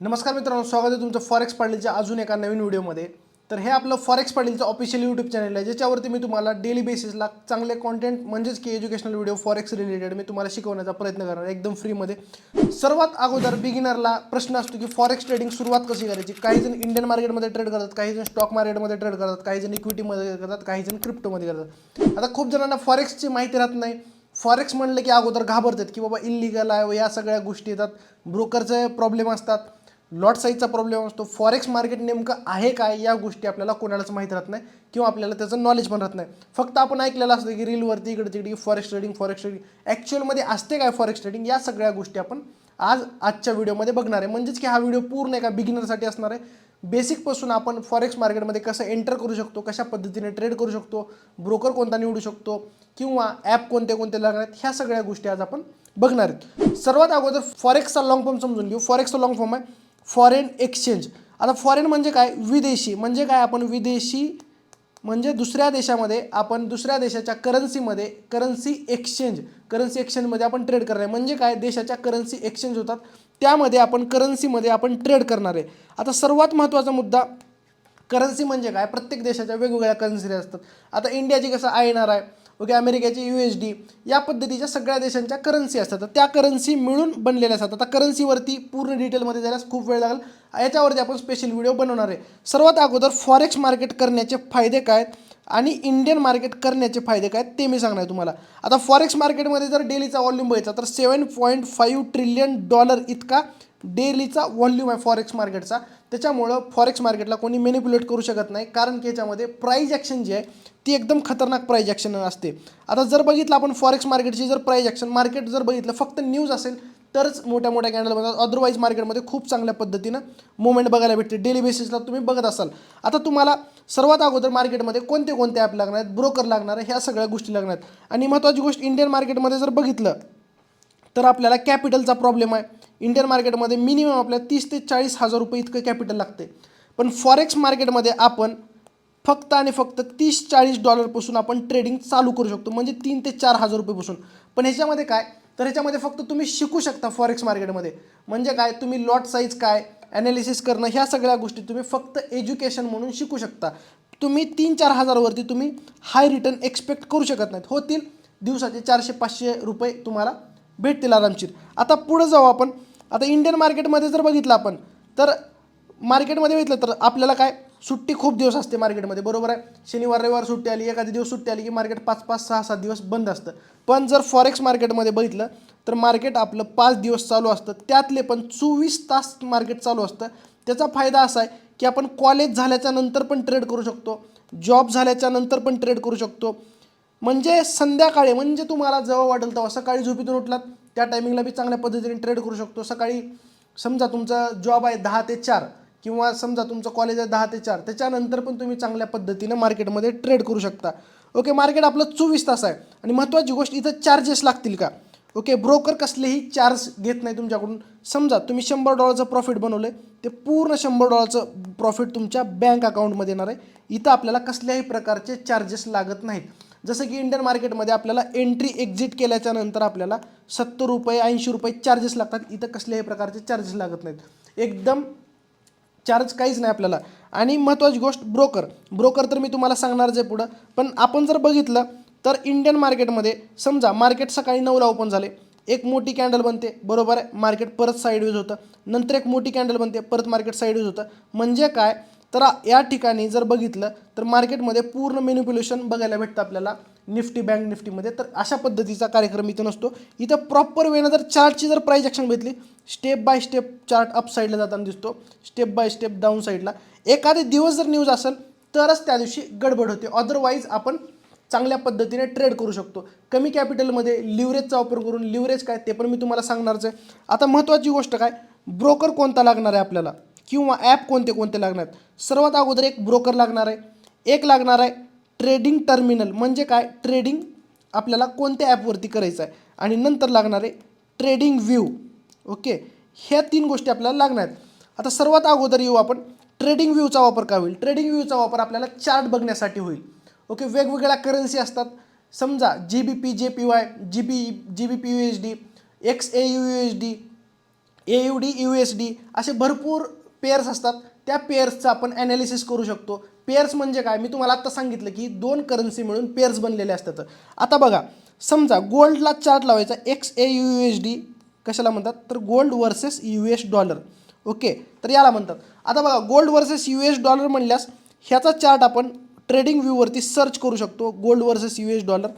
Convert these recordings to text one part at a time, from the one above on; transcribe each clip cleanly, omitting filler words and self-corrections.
नमस्कार मित्रांनो, स्वागत आहे तुमचं फॉरेक्स पाटीलच्या अजून एका नवीन व्हिडिओमध्ये. तर हे आपलं फॉरेक्स पाटीलचं ऑफिशियल यूट्यूब चॅनल आहे, ज्याच्यावरती मी तुम्हाला डेली बेसिसला चांगले कॉन्टेंट म्हणजेच की एज्युकेशनल व्हिडिओ फॉरेक्स रिलेटेड मी तुम्हाला शिकवण्याचा प्रयत्न करणार आहे एकदम फ्रीमध्ये. सर्वात अगोदर बिगिनरला प्रश्न असतो की फॉरेक्स ट्रेडिंग सुरुवात कशी करायची. काही जण इंडियन मार्केटमध्ये ट्रेड करतात, काही जण स्टॉक मार्केटमध्ये ट्रेड करतात, काही जण इक्विटीमध्ये करतात, काही जण क्रिप्टोमध्ये करतात. आता खूप जणांना फॉरेक्सची माहिती राहत नाही. फॉरेक्स म्हणलं की अगोदर घाबरतात की बाबा इल्लीगल आहे, या सगळ्या गोष्टी येतात, ब्रोकरचे प्रॉब्लेम असतात, लॉट साईजचा प्रॉब्लेम असतो. फॉरेक्स मार्केट नेमकं आहे काय या गोष्टी आपल्याला कोणालाच माहीत राहत नाही किंवा आपल्याला त्याचं नॉलेज पण राहत नाही. फक्त आपण ऐकलेलं असतं की रीलवरती इकडे तिकडे फॉरेक्स ट्रेडिंग ॲक्च्युअलमध्ये असते काय फॉरेक्स ट्रेडिंग, या सगळ्या गोष्टी आपण आजच्या व्हिडिओमध्ये बघणार आहे. म्हणजेच की हा व्हिडिओ पूर्ण एका बिगिनरसाठी असणार आहे. बेसिकपासून आपण फॉरेक्स मार्केटमध्ये कसं एंटर करू शकतो, कशा पद्धतीने ट्रेड करू शकतो, ब्रोकर कोणता निवडू शकतो किंवा ॲप कोणते कोणते लागणार आहेत, ह्या सगळ्या गोष्टी आज आपण बघणार आहेत. सर्वात अगोदर फॉरेक्सचा लॉंग फॉर्म समजून घेऊ. फॉरेक्सचा लॉंग फॉर्म आहे फॉरेन एक्सचेंज. आता फॉरेन म्हणजे काय, विदेशी. म्हणजे काय, आपण विदेशी म्हणजे दुसऱ्या देशामध्ये आपण दुसऱ्या देशाच्या करन्सीमध्ये करन्सी एक्सचेंजमध्ये आपण ट्रेड करणार आहे. म्हणजे काय, देशाच्या करन्सी एक्सचेंज होतात, त्यामध्ये आपण करन्सीमध्ये आपण ट्रेड करणार आहे. आता सर्वात महत्त्वाचा मुद्दा, करन्सी म्हणजे काय, प्रत्येक देशाच्या वेगवेगळ्या करन्सी असतात. आता इंडियाची कसं INR आहे, ओके, अमेरिकेची USD, या पद्धतीच्या सगळ्या देशांच्या करन्सी असतात. तर त्या करन्सी मिळून बनलेल्या असतात. आता करन्सीवरती पूर्ण डिटेलमध्ये जाण्यास खूप वेळ लागेल, याच्यावरती आपण स्पेशल व्हिडिओ बनवणार आहे. सर्वात अगोदर फॉरेक्स मार्केट करण्याचे फायदे काय आणि इंडियन मार्केट करण्याचे फायदे काय ते मी सांगणार तुम्हाला. आता फॉरेक्स मार्केटमध्ये जर डेलीचा व्हॉल्यूम बघायचा तर $7.5 ट्रिलियन इतका डेलीचा व्हॉल्यूम आहे फॉरेक्स मार्केटचा. त्याच्यामुळं फॉरेक्स मार्केटला कोणी मॅनिप्युलेट करू शकत नाही, कारण की याच्यामध्ये प्राईज ॲक्शन जी आहे ती एकदम खतरनाक प्राईज ॲक्शन असते. आता जर बघितलं आपण फॉरेक्स मार्केटची जर प्राईज ॲक्शन मार्केट जर बघितलं फक्त न्यूज असेल तरच मोठ्या मोठ्या कॅन्डल बनतात, अदरवाईज मार्केटमध्ये खूप चांगल्या पद्धतीनं मुवमेंट बघायला भेटते. डेली बेसिसला तुम्ही बघत असाल. आता तुम्हाला सर्वात अगोदर मार्केटमध्ये कोणते कोणते ॲप लागणार आहेत, ब्रोकर लागणार आहे, ह्या सगळ्या गोष्टी लागणार आहेत. आणि महत्त्वाची गोष्ट, इंडियन मार्केटमध्ये जर बघितलं तर आपल्याला कॅपिटलचा प्रॉब्लेम आहे. इंडियन मार्केटमध्ये मिनिमम आपल्याला 30 ते 40 हजार रुपये इतकं कॅपिटल लागते. पण फॉरेक्स मार्केटमध्ये आपण फक्त आणि फक्त $30-40 आपण ट्रेडिंग चालू करू शकतो, म्हणजे 3 ते 4 हजार रुपयेपासून. पण ह्याच्यामध्ये काय, तर ह्याच्यामध्ये फक्त तुम्ही शिकू शकता फॉरेक्स मार्केटमध्ये. म्हणजे काय, तुम्ही लॉट साईज काय, ॲनालिसिस करणं, ह्या सगळ्या गोष्टी तुम्ही फक्त एज्युकेशन म्हणून शिकू शकता. तुम्ही 3-4 हजारावरती तुम्ही हाय रिटर्न एक्सपेक्ट करू शकत नाहीत. होतील दिवसाचे 400-500 रुपये तुम्हाला भेटतील आरामशीर. आता पुढं जाऊ आपण. आता इंडियन मार्केटमध्ये जर बघितलं आपण तर मार्केटमध्ये बघितलं तर आपल्याला काय, सुट्टी खूप दिवस असते मार्केटमध्ये, बरोबर आहे. शनिवार रविवार सुट्टी आली, एखादी दिवस सुट्टी आली की मार्केट 5-5, 6-7 दिवस बंद असतं. पण जर फॉरेक्स मार्केटमध्ये बघितलं तर मार्केट आपलं 5 दिवस चालू असतं, त्यातले पण 24 तास मार्केट चालू असतं. त्याचा फायदा असा आहे की आपण कॉलेज झाल्याच्या नंतर पण ट्रेड करू शकतो, जॉब झाल्याच्या नंतर पण ट्रेड करू शकतो. म्हणजे संध्याकाळी, म्हणजे तुम्हाला जेव्हा वाटेल तेव्हा, सकाळी झोपेतून उठलात त्या टायमिंगला बी चांगल्या पद्धतीने ट्रेड करू शकतो. सकाळी समजा तुमचा जॉब आहे 10 ते 4 किंवा समजा तुमचं कॉलेज आहे 10 ते 4, त्याच्यानंतर पण तुम्ही चांगल्या पद्धतीनं मार्केटमध्ये ट्रेड करू शकता. ओके, मार्केट आपलं 24 तास आहे. आणि महत्त्वाची गोष्ट, इथं चार्जेस लागतील का, ओके, ब्रोकर कसलेही चार्ज घेत नाही तुमच्याकडून. समजा तुम्ही $100 प्रॉफिट बनवलं आहे, ते पूर्ण $100 प्रॉफिट तुमच्या बँक अकाउंटमध्ये येणार आहे. इथं आपल्याला कसल्याही प्रकारचे चार्जेस लागत नाहीत. जसं की इंडियन मार्केटमध्ये आपल्याला एंट्री एक्झिट केल्याच्या नंतर आपल्याला ₹70, ₹80 चार्जेस लागतात. इथं कसल्याही प्रकारचे चार्जेस लागत नाहीत, एकदम चार्ज काहीच नाही आपल्याला. आणि महत्त्वाची गोष्ट, ब्रोकर तर मी तुम्हाला सांगणारच आहे पुढं. पण आपण जर बघितलं तर इंडियन मार्केटमध्ये समजा मार्केट सकाळी 9ला ओपन झाले, एक मोठी कॅन्डल बनते, बरोबर आहे, मार्केट परत साईडवेज होतं, नंतर एक मोठी कॅन्डल बनते, परत मार्केट साईडवेज होतं. म्हणजे काय, तर या ठिकाणी जर बघितलं तर मार्केटमध्ये पूर्ण मॅनिप्युलेशन बघायला भेटतं आपल्याला निफ्टी, बँक निफ्टीमध्ये. तर अशा पद्धतीचा कार्यक्रम इथं नसतो. इथं प्रॉपर वेनं जर चार्टची जर प्राईज ॲक्शन घेतली, step by step chart up साईडला जाताना दिसतो, स्टेप बाय स्टेप डाऊन साईडला. एखादे दिवस जर न्यूज असेल तरच त्या दिवशी गडबड होते, अदरवाईज आपण चांगल्या पद्धतीने ट्रेड करू शकतो. कमी कॅपिटलमध्ये लिव्हरेजचा वापर करून. लिव्हरेज काय ते पण मी तुम्हाला सांगणारच आहे. आता महत्त्वाची गोष्ट काय, ब्रोकर कोणता लागणार आहे आपल्याला किंवा ॲप कोणते कोणते लागणार आहेत. सर्वात अगोदर एक ब्रोकर लागणार आहे, एक लागणार आहे ट्रेडिंग टर्मिनल. म्हणजे काय, ट्रेडिंग आपल्याला कोणत्या ॲपवरती करायचं आहे. आणि नंतर लागणार आहे ट्रेडिंग व्ह्यू. ओके, ह्या 3 गोष्टी आपल्याला लागणार आहेत. आता सर्वात अगोदर येऊ आपण ट्रेडिंग व्ह्यूचा वापर का होईल. ट्रेडिंग व्ह्यूचा वापर आपल्याला चार्ट बघण्यासाठी होईल. ओके, वेगवेगळ्या करन्सी असतात. समजा GBP JPY, GBP USD, XAU USD, AUD USD असे भरपूर पेअर्स असतात, त्या पेअर्सचं आपण ॲनालिसिस करू शकतो. पेअर्स म्हणजे काय, मी तुम्हाला आत्ता सांगितलं की दोन करन्सी मिळून पेअर्स बनलेले असतात. आता बघा, समजा गोल्डला चार्ट लावायचा XAUUSD कशाला म्हणतात, तर gold versus US dollar. Okay, तर याला म्हणतात. आता बघा, गोल्ड वर्सेस US डॉलर म्हणल्यास ह्याचा चार्ट आपण ट्रेडिंग व्ह्यूवरती सर्च करू शकतो, गोल्ड वर्सेस US डॉलर,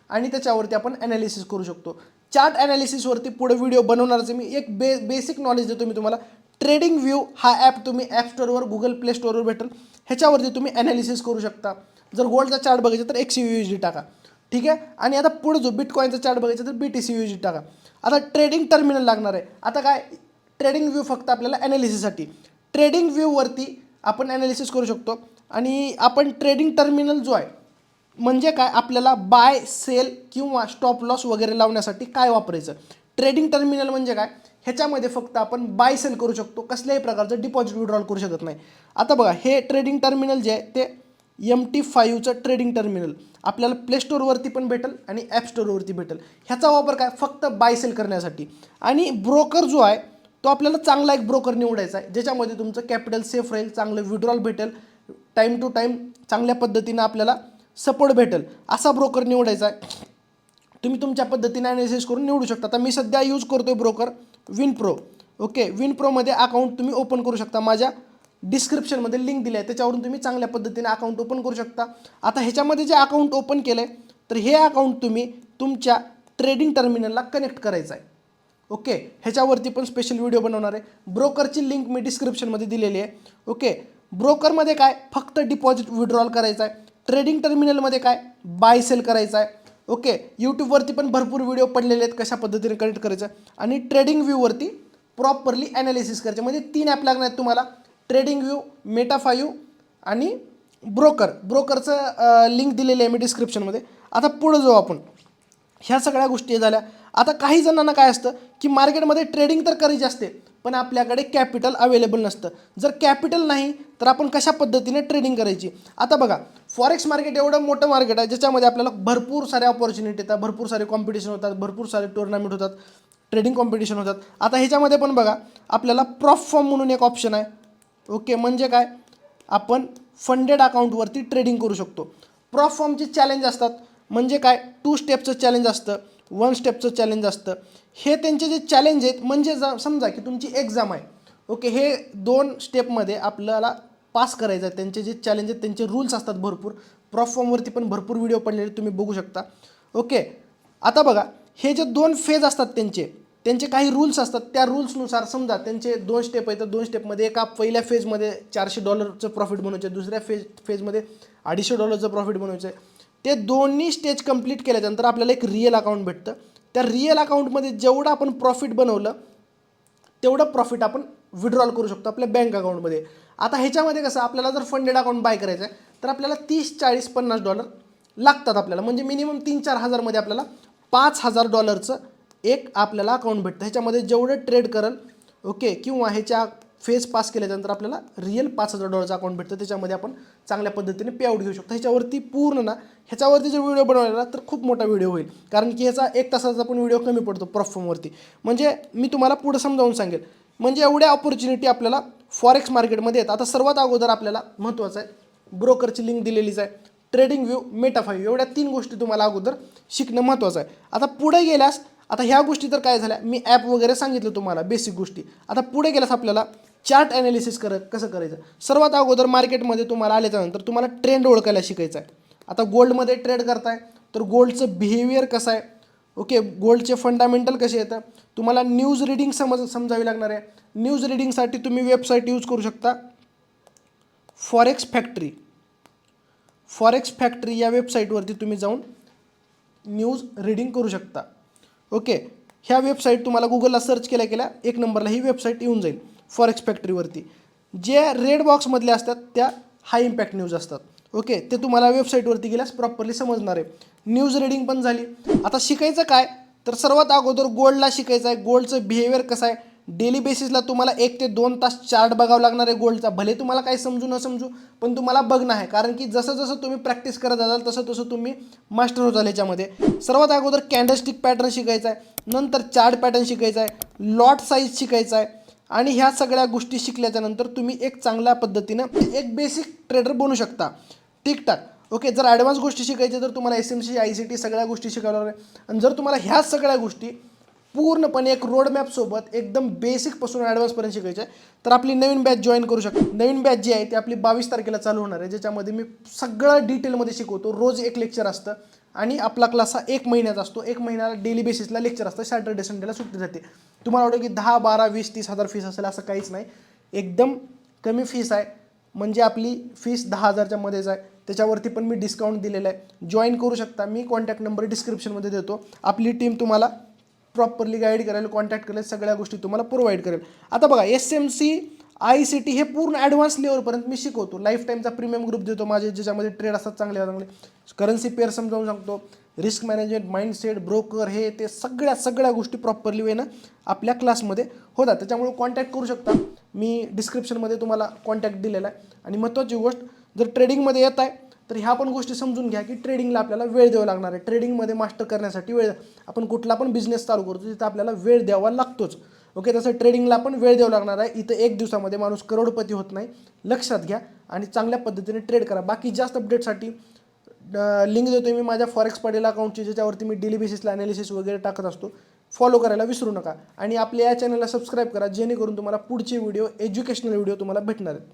आणि त्याच्यावरती आपण ॲनालिसिस करू शकतो. चार्ट ॲनालिसिसवरती पुढे व्हिडिओ बनवणारच मी. एक बेसिक नॉलेज देतो मी तुम्हाला. ट्रेडिंग व्ह्यू हा ॲप तुम्ही ॲप स्टोअरवर, गुगल प्ले स्टोअरवर भेटेल, ह्याच्यावरती तुम्ही ॲनालिसिस करू शकता. जर गोल्डचा चार्ट बघायचा तर XAUUSD टाका, ठीक आहे. आणि आता पुढे जो बिटकॉईनचा चार्ट बघायचा तर BTCUSD टाका. आता ट्रेडिंग टर्मिनल लागणार आहे. आता काय, ट्रेडिंग व्ह्यू फक्त आपल्याला ॲनालिसिससाठी. ट्रेडिंग व्ह्यूवरती आपण ॲनालिसिस करू शकतो. आणि आपण ट्रेडिंग टर्मिनल जो आहे म्हणजे काय, आपल्याला बाय सेल किंवा स्टॉप लॉस वगैरे लावण्यासाठी काय वापरायचं. ट्रेडिंग टर्मिनल म्हणजे काय, ह्याच्यामध्ये फक्त आपण बाय सेल करू शकतो, कसल्याही प्रकारचं डिपॉझिट विड्रॉल करू शकत नाही. आता बघा, हे ट्रेडिंग टर्मिनल जे आहे ते MT5चं ट्रेडिंग टर्मिनल आपल्याला प्ले स्टोअरवरती पण भेटेल आणि ॲप स्टोअरवरती भेटेल. ह्याचा वापर काय, फक्त बाय सेल करण्यासाठी. आणि ब्रोकर जो आहे तो आपल्याला चांगला एक ब्रोकर निवडायचा आहे, ज्याच्यामध्ये तुमचं कॅपिटल सेफ राहील, चांगलं विड्रॉल भेटेल, टाईम टू टाईम चांगल्या पद्धतीनं आपल्याला सपोर्ट भेटेल, असा ब्रोकर निवडायचा आहे. तुम्ही तुमच्या पद्धतीने ॲनालिसिस करून निवडू शकता. आता मी सध्या यूज करतो ब्रोकर विनप्रो. ओके, विनप्रोमध्ये अकाउंट तुम्ही ओपन करू शकता. माझ्या डिस्क्रिप्शनमध्ये लिंक दिली आहे, त्याच्यावरून तुम्ही चांगल्या पद्धतीने अकाउंट ओपन करू शकता. आता ह्याच्यामध्ये जे अकाउंट ओपन केलं आहे तर हे अकाउंट तुम्ही तुमच्या ट्रेडिंग टर्मिनलला कनेक्ट करायचं आहे. ओके, ह्याच्यावरती पण स्पेशल व्हिडिओ बनवणार आहे. ब्रोकरची लिंक मी डिस्क्रिप्शनमध्ये दिलेली आहे. ओके, ब्रोकरमध्ये काय, फक्त डिपॉझिट विड्रॉल करायचं आहे. ट्रेडिंग टर्मिनलमध्ये काय, बाय सेल करायचं आहे. ओके, यूट्यूबवरती पण भरपूर व्हिडिओ पडलेले आहेत कशा पद्धतीने कनेक्ट करायचं. आणि ट्रेडिंग व्ह्यूवरती प्रॉपरली ॲनालिसिस करायचं. म्हणजे 3 ॲप लागणार आहेत तुम्हाला, ट्रेडिंग व्ह्यू, मेटा5 आणि ब्रोकरचं लिंक दिलेली आहे मी डिस्क्रिप्शनमध्ये. आता पुढं जाऊ आपण. ह्या सगळ्या गोष्टी झाल्या. आता काही जणांना काय असतं की मार्केटमध्ये ट्रेडिंग तर करायची असते, पण आपल्याकडे कॅपिटल अवेलेबल नसतं. जर कॅपिटल नाही तर आपण कशा पद्धतीने ट्रेडिंग करायची. आता बघा, फॉरेक्स मार्केट एवढं मोठं मार्केट आहे ज्याच्यामध्ये आपल्याला भरपूर साऱ्या ऑपॉर्च्युनिटी येतात, भरपूर सारे कॉम्पिटिशन होतात, भरपूर सारे टुर्नामेंट होतात, ट्रेडिंग कॉम्पिटिशन होतात. आता ह्याच्यामध्ये पण बघा, आपल्याला प्रॉप फॉर्म म्हणून एक ऑप्शन आहे. ओके, म्हणजे काय, आपण फंडेड अकाउंटवरती ट्रेडिंग करू शकतो. प्रॉप फॉर्मचे चॅलेंज असतात, म्हणजे काय, 2 स्टेपचं चॅलेंज असतं, 1 स्टेपचं चॅलेंज असतं. हे त्यांचे जे चॅलेंज आहेत, म्हणजे समजा की तुमची एक्झाम आहे. ओके, हे 2 स्टेपमध्ये आपल्याला पास करायचं आहे. त्यांचे जे चॅलेंज आहेत त्यांचे रूल्स असतात भरपूर. प्रॉप फॉर्मवरती पण भरपूर व्हिडिओ पडलेले तुम्ही बघू शकता. ओके, आता बघा, हे जे 2 फेज असतात त्यांचे काही रूल्स असतात. त्या रूल्सनुसार समजा त्यांचे 2 स्टेप आहेत, तर 2 स्टेपमध्ये एका पहिल्या फेजमध्ये $400 प्रॉफिट बनवायचं आहे, दुसऱ्या फेजमध्ये $250 प्रॉफिट बनवायचं आहे. ते दोन्ही स्टेज कंप्लीट केल्यानंतर आपल्याला एक रिअल अकाउंट भेटतं. त्या रिअल अकाउंटमध्ये जेवढं आपण प्रॉफिट बनवलं तेवढं प्रॉफिट आपण विड्रॉल करू शकतो आपल्या बँक अकाउंटमध्ये. आता ह्याच्यामध्ये कसं, आपल्याला जर फंडेड अकाउंट बाय करायचं आहे तर आपल्याला $30, $40, $50 लागतात आपल्याला. म्हणजे मिनिमम 3-4 हजारमध्ये आपल्याला $5000 एक आपल्याला अकाउंट भेटतं. ह्याच्यामध्ये जेवढं ट्रेड करल, ओके, किंवा ह्याच्या फेज पास केल्यानंतर आपल्याला रिअल $5000 अकाउंट भेटतं. त्याच्यामध्ये आपण चांगल्या पद्धतीने पे आउट घेऊ शकतो. ह्याच्यावरती पूर्ण ना, ह्याच्यावरती जर व्हिडिओ बनवला तर खूप मोठा व्हिडिओ होईल, कारण की ह्याचा 1 तासाचा पण व्हिडिओ कमी पडतो प्रॉफॉर्मवरती. म्हणजे मी तुम्हाला पुढं समजावून सांगेल. म्हणजे एवढ्या ऑपॉर्च्युनिटी आपल्याला फॉरेक्स मार्केटमध्ये येतात. आता सर्वात अगोदर आपल्याला महत्त्वाचं आहे, ब्रोकरची लिंक दिलेलीच आहे, ट्रेडिंग व्ह्यू, मेटा5, एवढ्या 3 गोष्टी तुम्हाला अगोदर शिकणं महत्त्वाचं आहे. आता पुढे गेल्यास, आता ह्या गोष्टी तर काय झाल्या, मी ॲप वगैरे सांगितलं तुम्हाला बेसिक गोष्टी. आता पुढे गेल्यास आपल्याला चार्ट ॲनालिसिस कसं करायचं. सर्वात अगोदर मार्केटमध्ये तुम्हाला आल्याच्यानंतर तुम्हाला ट्रेंड ओळखायला शिकायचं आहे. आता गोल्डमध्ये ट्रेड करताय तर गोल्डचं बिहेवियर कसं आहे. ओके, गोल्डचे फंडामेंटल कसे येतं. तुम्हाला न्यूज रिडिंग समजावी लागणार आहे. न्यूज रिडिंगसाठी तुम्ही वेबसाईट यूज करू शकता, फॉरेक्स फॅक्टरी या वेबसाईटवरती तुम्ही जाऊन न्यूज रिडिंग करू शकता. ओके, ह्या वेबसाईट तुम्हाला गुगलला सर्च केल्या 1 नंबरला ही वेबसाईट येऊन जाईल. फॉरेक्स फॅक्टरीवरती जे रेड बॉक्समधले असतात त्या हाय इम्पॅक्ट न्यूज असतात. ओके, ते तुम्हाला वेबसाईटवरती गेल्यास प्रॉपरली समजणार आहे. न्यूज रिडिंग पण झाली. आता शिकायचं काय, तर सर्वात अगोदर गोल्डला शिकायचं आहे. गोल्डचं बिहेवियर कसं आहे, डेली बेसिसला तुम्हाला 1 ते 2 तास चार्ट बघावं लागणार आहे गोल्डचा. भले तुम्हाला काही समजू न समजू, पण तुम्हाला बघणं आहे, कारण की जसं जसं तुम्ही प्रॅक्टिस करत जाल तसं तसं तुम्ही मास्टर होत जाल याच्यामध्ये. सर्वात अगोदर कॅन्डलस्टिक पॅटर्न शिकायचा आहे, नंतर चार्ट पॅटर्न शिकायचा आहे, लॉट साईज शिकायचा आहे आणि ह्या सगळ्या गोष्टी शिकल्याच्या नंतर तुम्ही एक चांगल्या पद्धतीनं एक बेसिक ट्रेडर बनू शकता. ठीकठाक. ओके, जर ॲडव्हान्स गोष्टी शिकायच्या तर तुम्हाला SMC ICT सगळ्या गोष्टी शिकायला लागल्या. आणि जर तुम्हाला ह्या सगळ्या गोष्टी पूर्णपणे एक रोडमॅपसोबत एकदम बेसिकपासून ॲडव्हान्सपर्यंत शिकायचं आहे तर आपली नवीन बॅच जॉईन करू शकता. नवीन बॅच जी आहे ती आपली 22 तारखेला चालू होणार आहे, ज्याच्यामध्ये मी सगळं डिटेलमध्ये शिकवतो. रोज एक लेक्चर असतं आणि आपला क्लास हा 1 महिन्याचा असतो. 1 महिन्याला डेली बेसिसला लेक्चर असतं. सॅटर्डे संडेला सुट्टी राहते. तुम्हाला वाटतं की 10, 12, 20, 30 हजार फीस असेल, असं काहीच नाही. एकदम कमी फीस आहे. म्हणजे आपली फीस 10,000च्या मध्येच आहे. त्याच्यावरती पण मी डिस्काउंट दिलेला आहे. जॉईन करू शकता. मी कॉन्टॅक्ट नंबर डिस्क्रिप्शनमध्ये देतो. आपली टीम तुम्हाला प्रॉपरली गाईड करेल, कॉन्टॅक्ट करेल, सगळ्या गोष्टी तुम्हाला प्रोव्हाइड करेल. आता बघा, SMC ICT हे पूर्ण ॲडव्हान्स लेवलपर्यंत मी शिकवतो. लाईफ टाईमचा प्रीमियम ग्रुप देतो माझे, ज्याच्यामध्ये ट्रेड असतात चांगले चांगले. करन्सी पेअर समजावून सांगतो, रिस्क मॅनेजमेंट, माइंडसेट, ब्रोकर, हे ते सगळ्या गोष्टी प्रॉपरली वेनं आपल्या क्लासमध्ये होतात. त्याच्यामुळे कॉन्टॅक्ट करू शकता. मी डिस्क्रिप्शनमध्ये तुम्हाला कॉन्टॅक्ट दिलेला आहे. आणि महत्त्वाची गोष्ट, जर ट्रेडिंगमध्ये येत आहे तर ह्या पण गोष्टी समजून घ्या की ट्रेडिंगला आपल्याला वेळ द्यावा लागणार आहे. ट्रेडिंगमध्ये मास्टर करण्यासाठी वेळ, आपण कुठला पण बिझनेस चालू करतो तिथं आपल्याला वेळ द्यावा लागतोच. ओके, तसं ट्रेडिंगला पण वेळ द्यावा लागणार आहे. इथं 1 दिवसामध्ये माणूस करोडपती होत नाही, लक्षात घ्या. आणि चांगल्या पद्धतीने ट्रेड करा. बाकी जास्त अपडेटसाठी लिंक देतो मी माझ्या फॉरेक्स पाटील अकाउंटची, ज्याच्यावरती मी डेली बेसिसला ॲनालिसिस वगैरे टाकत असतो. फॉलो करायला विसरू नका आणि आपल्या या चॅनलला सबस्क्राईब करा, जेणेकरून तुम्हाला पुढचे व्हिडिओ, एज्युकेशनल व्हिडिओ तुम्हाला भेटणार आहेत.